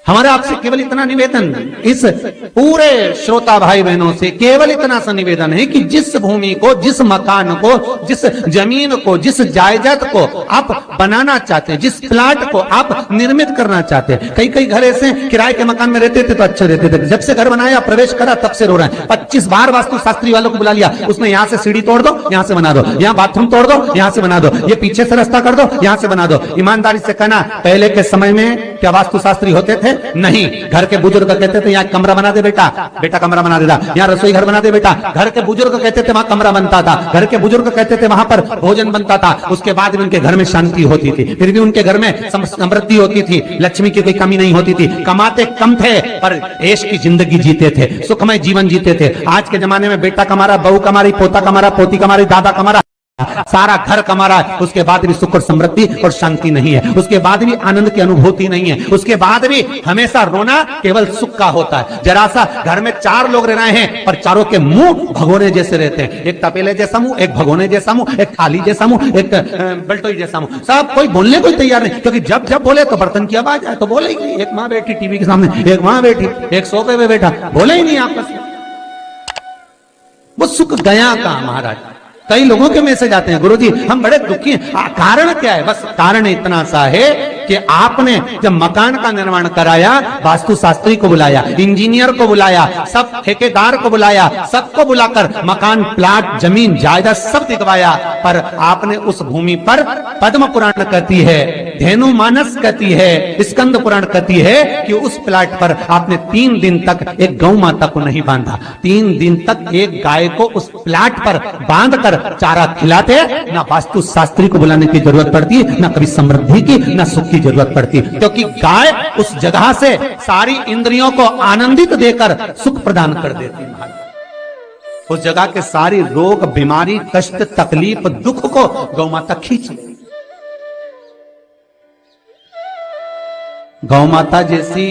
हमारा आपसे केवल इतना निवेदन, इस पूरे श्रोता भाई बहनों से केवल इतना सा निवेदन है कि जिस भूमि को, जिस मकान को, जिस जमीन को, जिस जायदाद को आप बनाना चाहते हैं, जिस प्लाट को आप निर्मित करना चाहते हैं, कई कई घर ऐसे किराए के मकान में रहते थे तो अच्छे रहते थे, जब से घर बनाया प्रवेश करा तब से रो रहे हैं। 25 बार वास्तु शास्त्री वालों को बुला लिया, उसने यहाँ से सीढ़ी तोड़ दो, यहाँ से बना दो, यहाँ बाथरूम तोड़ दो, यहाँ से बना दो, ये पीछे से रास्ता कर दो, यहाँ से बना दो। ईमानदारी से कहना, पहले के समय में क्या वास्तु शास्त्री होते थे? नहीं। घर के बुजुर्ग कहते थे यहाँ कमरा बना दे बेटा, बेटा कमरा बना देता, यहाँ रसोई घर बना दे बेटा। घर के बुजुर्ग कहते थे वहां कमरा बनता था, घर के बुजुर्ग कहते थे वहां पर भोजन बनता था, उसके बाद भी उनके घर में शांति होती थी, फिर भी उनके घर में समृद्धि होती थी, लक्ष्मी की कोई कमी नहीं होती थी। कमाते कम थे पर ऐश की जिंदगी जीते थे, सुखमय जीवन जीते थे। आज के जमाने में बेटा कमा रहा, बहू कमा रही, पोता कमा रहा, पोती कमा रही, दादा कमा रहा, सारा घर कमा रहा है, उसके बाद भी सुख और समृद्धि और शांति नहीं है, उसके बाद भी आनंद की अनुभूति नहीं है, उसके बाद भी हमेशा रोना केवल सुख का होता है। जरा सा घर में 4 लोग रह रहे हैं पर चारों के मुंह भगोने जैसे रहते हैं, एक तपेले जैसा मुंह, एक भगोने जैसा मुंह, एक थाली जैसा मुंह, एक बल्टोई जैसा मुंह, सब कोई बोलने को तैयार नहीं, क्योंकि जब जब बोले तो बर्तन की आवाज आए तो बोले ही नहीं। एक माँ बैठी टीवी के सामने, एक माँ बैठी, एक सोफे पे बैठा, बोले ही नहीं आपस में। वो सुख गया का महाराज। कई लोगों के मैसेज आते हैं, गुरुजी हम बड़े दुखी हैं, कारण क्या है? बस कारण इतना सा है कि आपने जब मकान का निर्माण कराया, वास्तु शास्त्री को बुलाया, इंजीनियर को बुलाया, सब ठेकेदार को बुलाया, सबको बुलाकर मकान, प्लाट, जमीन, जायदाद सब दिखवाया, पर आपने उस भूमि पर पद्म पुराण कहती है, धेनु मानस कहती है, स्कंद पुराण कहती है कि उस प्लाट पर आपने 3 दिन तक एक गौ माता को नहीं बांधा, 3 दिन तक एक गाय को उस प्लाट पर बांधकर चारा खिलाते, ना वास्तु शास्त्री को बुलाने की जरूरत पड़ती, ना कभी समृद्धि की, ना सुख की जरूरत पड़ती, क्योंकि गाय उस जगह से सारी इंद्रियों को आनंदित देकर सुख प्रदान कर देती है। उस जगह के सारी रोग, बीमारी, कष्ट, तकलीफ, दुख को गौ माता खींच ले। गौ माता जैसी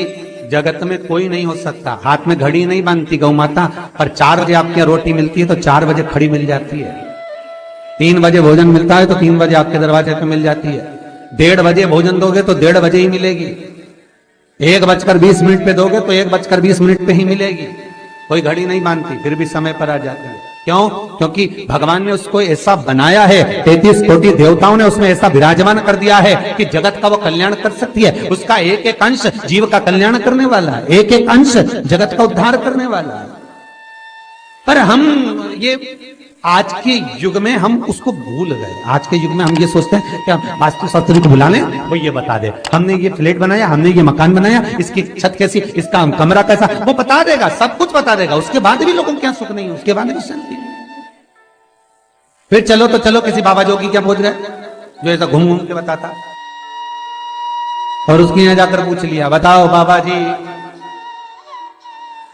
जगत में कोई नहीं हो सकता। हाथ में घड़ी नहीं बांधती गौ माता, पर 4 बजे आपके रोटी मिलती है तो 4 बजे खड़ी मिल जाती है। 3 बजे भोजन मिलता है तो 3 बजे आपके दरवाजे पे मिल जाती है। 1:30 बजे भोजन दोगे तो 1:30 बजे ही मिलेगी। 1:20 पे दोगे तो 1:20 पे ही मिलेगी। कोई घड़ी नहीं बांधती, फिर भी समय पर आ जाती है। क्यों? क्योंकि भगवान ने उसको ऐसा बनाया है, 33 कोटि देवताओं ने उसमें ऐसा विराजमान कर दिया है कि जगत का वो कल्याण कर सकती है। उसका एक एक अंश जीव का कल्याण करने वाला है, एक एक अंश जगत का उद्धार करने वाला है। पर हम ये आज के युग में हम उसको भूल गए। आज के युग में हम ये सोचते हैं कि वास्तु शास्त्री को बुला लें, वो ये बता दे, हमने ये फ्लैट बनाया, हमने ये मकान बनाया, इसकी छत कैसी, इसका कमरा कैसा, वो बता देगा, सब कुछ बता देगा। उसके बाद भी लोगों को क्या सुख नहीं, उसके बाद भी शांति। फिर चलो तो चलो किसी बाबा जोगी क्या पहुंच गए जो ऐसा घूम घूम के बताता, और उसके यहां जाकर पूछ लिया, बताओ बाबा जी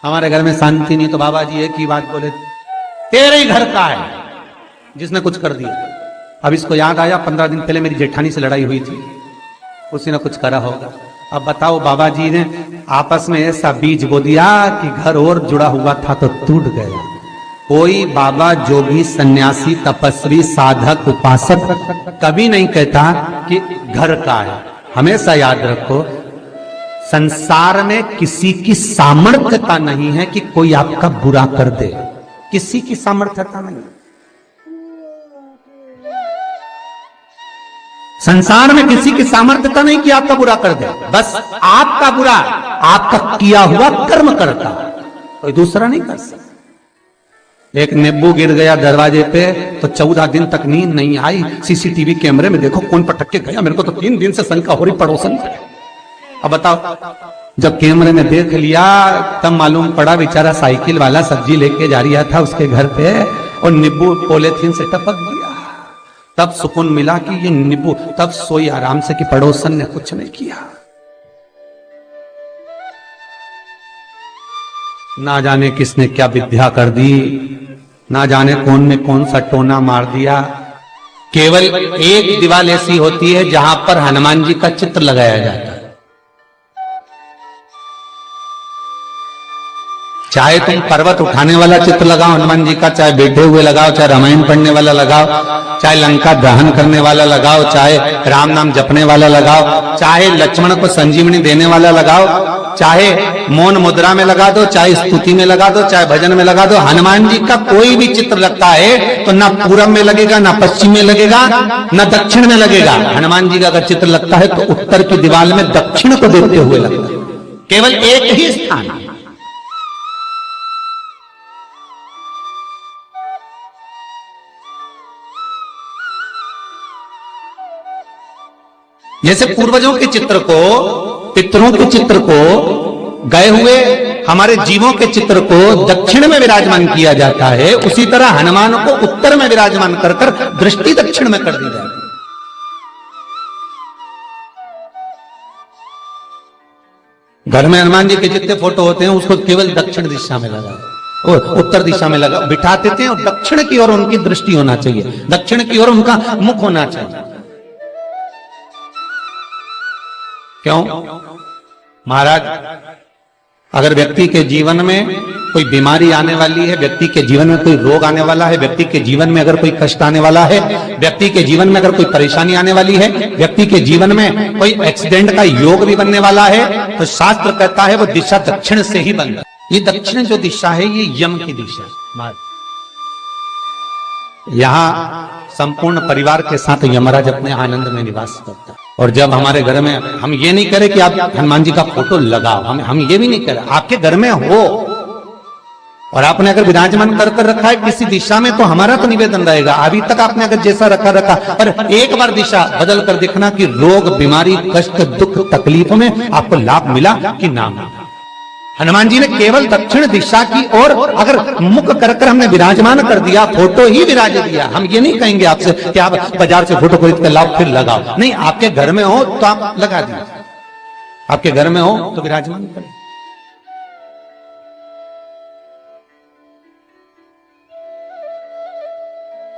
हमारे घर में शांति नहीं, तो बाबा जी एक ही बात बोले, तेरे ही घर का है जिसने कुछ कर दिया। अब इसको याद आया 15 दिन पहले मेरी जेठानी से लड़ाई हुई थी, उसी ने कुछ करा होगा। अब बताओ बाबा जी ने आपस में ऐसा बीज बो दिया कि घर और जुड़ा हुआ था तो टूट गया। कोई बाबा जोगी सन्यासी तपस्वी साधक उपासक कभी नहीं कहता कि घर का है। हमेशा याद रखो, संसार में किसी की सामर्थ्यता नहीं है कि कोई आपका बुरा कर दे, किसी की सामर्थ्यता नहीं। संसार में किसी की सामर्थ्यता नहीं कि आपका बुरा कर दे, बस आपका बुरा आपका किया हुआ कर्म करता, कोई दूसरा नहीं कर सकता। एक नींबू गिर गया दरवाजे पे तो 14 दिन तक नींद नहीं आई। सीसीटीवी कैमरे में देखो कौन पटक के गया, मेरे को तो 3 दिन से शंका हो रही पड़ोसन। अब बताओ, जब कैमरे में देख लिया तब मालूम पड़ा बेचारा साइकिल वाला सब्जी लेके जा रहा था उसके घर पे और नींबू पॉलीथीन से टपक गया। तब सुकून मिला कि ये नींबू, तब सोई आराम से कि पड़ोसन ने कुछ नहीं किया। ना जाने किसने क्या विद्या कर दी, ना जाने कौन ने कौन सा टोना मार दिया। केवल एक दीवार ऐसी होती है जहां पर हनुमान जी का चित्र लगाया जाता है। चाहे तुम पर्वत उठाने वाला चित्र लगाओ हनुमान जी का, चाहे बैठे हुए लगाओ, चाहे रामायण पढ़ने वाला लगाओ, चाहे लंका दहन करने वाला लगाओ, चाहे राम नाम जपने वाला लगाओ, चाहे लक्ष्मण को संजीवनी देने वाला लगाओ, चाहे मौन मुद्रा में लगा दो, चाहे स्तुति में लगा दो, चाहे भजन में लगा दो, हनुमान जी का कोई भी चित्र लगता है तो ना पूरब में लगेगा, ना पश्चिम में लगेगा, ना दक्षिण में लगेगा। हनुमान जी का अगर चित्र लगता है तो उत्तर की दीवार में दक्षिण को देखते हुए लगता है, केवल एक ही स्थान। जैसे पूर्वजों के चित्र को, पितरों के चित्र को, गए हुए हमारे जीवों के चित्र को दक्षिण में विराजमान किया जाता है, उसी तरह हनुमान को उत्तर में विराजमान कर कर दृष्टि दक्षिण में कर दी जाती है। घर में हनुमान जी के जितने फोटो होते हैं उसको केवल दक्षिण दिशा में लगा और उत्तर दिशा में लगा बिठाते थे, और दक्षिण की ओर उनकी दृष्टि होना चाहिए, दक्षिण की ओर उनका मुख होना चाहिए। क्यों? महाराज, अगर व्यक्ति के जीवन में कोई बीमारी आने वाली है, व्यक्ति के जीवन में कोई रोग आने वाला है, व्यक्ति के जीवन में अगर कोई कष्ट आने वाला है, व्यक्ति के जीवन में अगर कोई परेशानी आने वाली है, व्यक्ति के जीवन में कोई एक्सीडेंट का योग भी बनने वाला है, तो शास्त्र कहता है वो दिशा दक्षिण से ही बनता है। ये दक्षिण जो दिशा है ये यम की दिशा है। यहां संपूर्ण परिवार के साथ यमराज अपने आनंद में निवास करता है। और जब हमारे घर में, हम ये नहीं कह रहे कि आप हनुमान जी का फोटो लगाओ, हम ये भी नहीं कह रहे, आपके घर में हो और आपने अगर विराजमान कर रखा है किसी दिशा में, तो हमारा तो निवेदन रहेगा, अभी तक आपने अगर जैसा रखा पर एक बार दिशा बदल कर देखना कि रोग, बीमारी, कष्ट, दुख, तकलीफ में आपको लाभ मिला कि ना मिला। हनुमान जी ने केवल दक्षिण दिशा की ओर अगर मुख कर हमने विराजमान कर दिया, फोटो ही विराज दिया। हम ये नहीं कहेंगे आपसे कि आप बाजार से फोटो खरीद कर लाओ फिर लगाओ, नहीं, आपके घर में हो तो आप लगा दीजिए, आपके घर में हो तो विराजमान करें।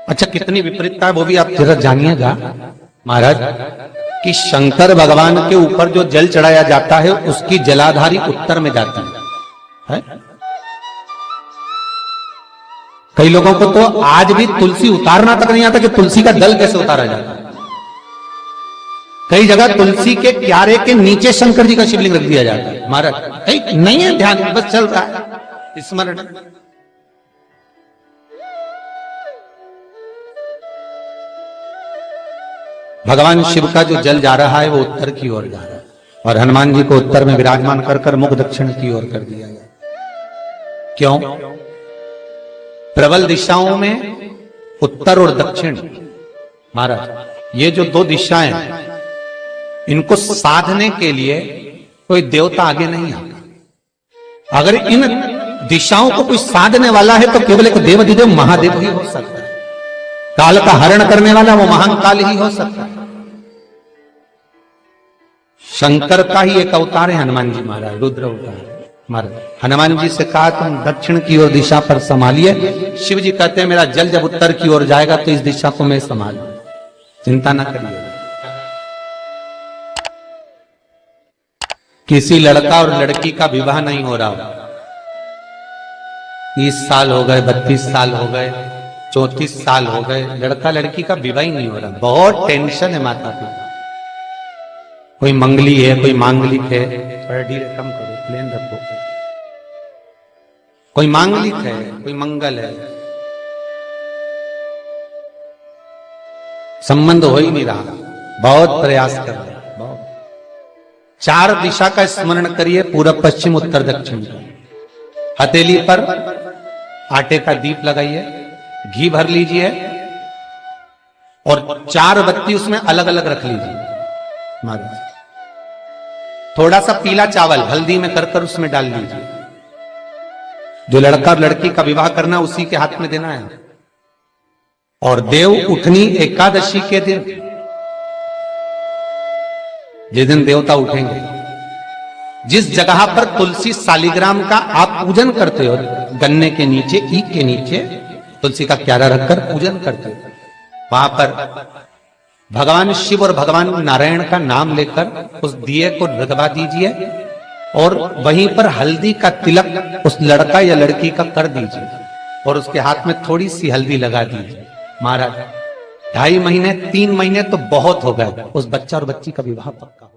अच्छा, कितनी विपरीतता है वो भी आप जरा जानिएगा महाराज, कि शंकर भगवान के ऊपर जो जल चढ़ाया जाता है उसकी जलाधारी उत्तर में जाती है। कई लोगों को तो आज भी तुलसी उतारना तक नहीं आता कि तुलसी का दल कैसे उतारा जाता है। कई जगह तुलसी के क्यारे के नीचे शंकर जी का शिवलिंग रख दिया जाता है। महाराज नहीं है ध्यान, बस चल रहा है स्मरण। भगवान शिव का जो जल जा रहा है वो उत्तर की ओर जा रहा है, और हनुमान जी को उत्तर में विराजमान कर कर मुख दक्षिण की ओर कर दिया गया। क्यों? प्रबल दिशाओं में उत्तर और दक्षिण, महाराज, ये जो दो दिशाएं इनको साधने के लिए कोई देवता आगे नहीं आता। अगर इन दिशाओं को कोई साधने वाला है तो केवल एक देवाधिदेव महादेव ही हो सकता है। काल का हरण करने वाला वो महान काल ही हो सकता है। शंकर का ही एक अवतार है हनुमान जी महाराज, रुद्र अवतार महाराज। हनुमान जी से कहा तुम दक्षिण की ओर दिशा पर संभालिए। शिव जी कहते हैं मेरा जल जब उत्तर की ओर जाएगा तो इस दिशा को मैं संभालू, चिंता ना करिए। किसी लड़का और लड़की का विवाह नहीं हो रहा, 30 साल हो गए, 32 साल हो गए, 34 साल हो गए, लड़का लड़की का विवाह ही नहीं हो रहा। बहुत टेंशन है माता पिता। कोई मंगली है, कोई मांगलिक है, थोड़ा धीरे कम करो, प्लेन रखो। कोई मांगलिक है, कोई मंगल है, संबंध हो ही नहीं रहा। बहुत प्रयास कर रहे हैं, बहुत। 4 दिशा का स्मरण करिए, पूरब, पश्चिम, उत्तर, दक्षिण का। हथेली पर आटे का दीप लगाइए, घी भर लीजिए और 4 बत्ती उसमें अलग अलग रख लीजिए महाराज। थोड़ा सा पीला चावल हल्दी में कर उसमें डाल लीजिए। जो लड़का और लड़की का विवाह करना उसी के हाथ में देना है। और देव उठनी एकादशी के दिन, जिस दिन देवता उठेंगे, जिस जगह पर तुलसी सालिग्राम का आप पूजन करते हो, गन्ने के नीचे, ईख के नीचे तुलसी का क्यारा रखकर पूजन करते हो, वहां पर भगवान शिव और भगवान नारायण का नाम लेकर उस दिए को रगवा दीजिए और वहीं पर हल्दी का तिलक उस लड़का या लड़की का कर दीजिए और उसके हाथ में थोड़ी सी हल्दी लगा दीजिए। महाराज 2.5 महीने 3 महीने तो बहुत हो गए, उस बच्चा और बच्ची का विवाह पक्का हो।